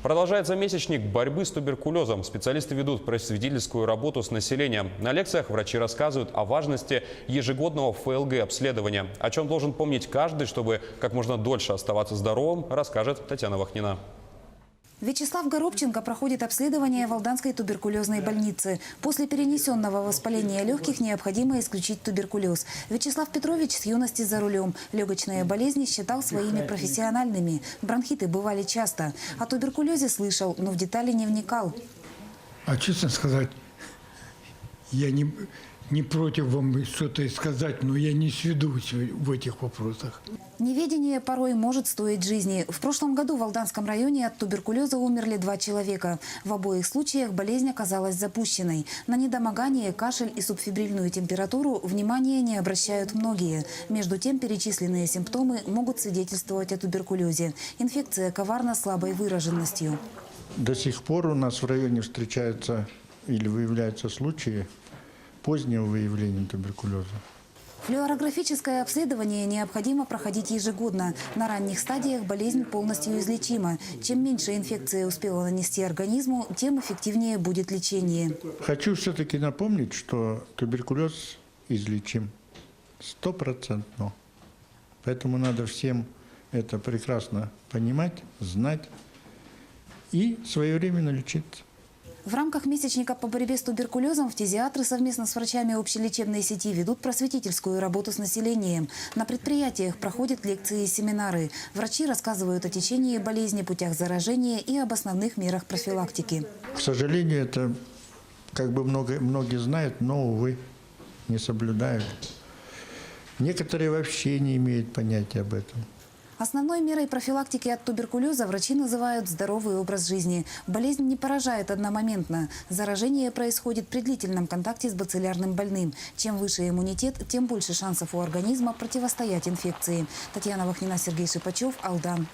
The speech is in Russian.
Продолжается месячник борьбы с туберкулезом. Специалисты ведут просветительскую работу с населением. На лекциях врачи рассказывают о важности ежегодного ФЛГ-обследования. О чем должен помнить каждый, чтобы как можно дольше оставаться здоровым, расскажет Татьяна Вахнина. Вячеслав Горобченко проходит обследование в Алданской туберкулезной больнице. После перенесенного воспаления легких необходимо исключить туберкулез. Вячеслав Петрович с юности за рулем. Легочные болезни считал своими профессиональными. Бронхиты бывали часто. О туберкулезе слышал, но в детали не вникал. А честно сказать, я не против вам что-то сказать, но я не сведусь в этих вопросах. Неведение порой может стоить жизни. В прошлом году в Алданском районе от туберкулеза умерли 2 человека. В обоих случаях болезнь оказалась запущенной. На недомогание, кашель и субфебрильную температуру внимания не обращают многие. Между тем, перечисленные симптомы могут свидетельствовать о туберкулезе. Инфекция коварна слабой выраженностью. До сих пор у нас в районе встречаются или выявляются случаи позднего выявления туберкулеза. Флюорографическое обследование необходимо проходить ежегодно. На ранних стадиях болезнь полностью излечима. Чем меньше инфекция успела нанести организму, тем эффективнее будет лечение. Хочу все-таки напомнить, что туберкулез излечим 100%. Поэтому надо всем это прекрасно понимать, знать и своевременно лечиться. В рамках месячника по борьбе с туберкулезом фтизиатры совместно с врачами общелечебной сети ведут просветительскую работу с населением. На предприятиях проходят лекции и семинары. Врачи рассказывают о течении болезни, путях заражения и об основных мерах профилактики. К сожалению, это как бы многие знают, но, увы, не соблюдают. Некоторые вообще не имеют понятия об этом. Основной мерой профилактики от туберкулеза врачи называют здоровый образ жизни. Болезнь не поражает одномоментно. Заражение происходит при длительном контакте с бациллярным больным. Чем выше иммунитет, тем больше шансов у организма противостоять инфекции. Татьяна Вахнина, Сергей Шипачев, Алдан.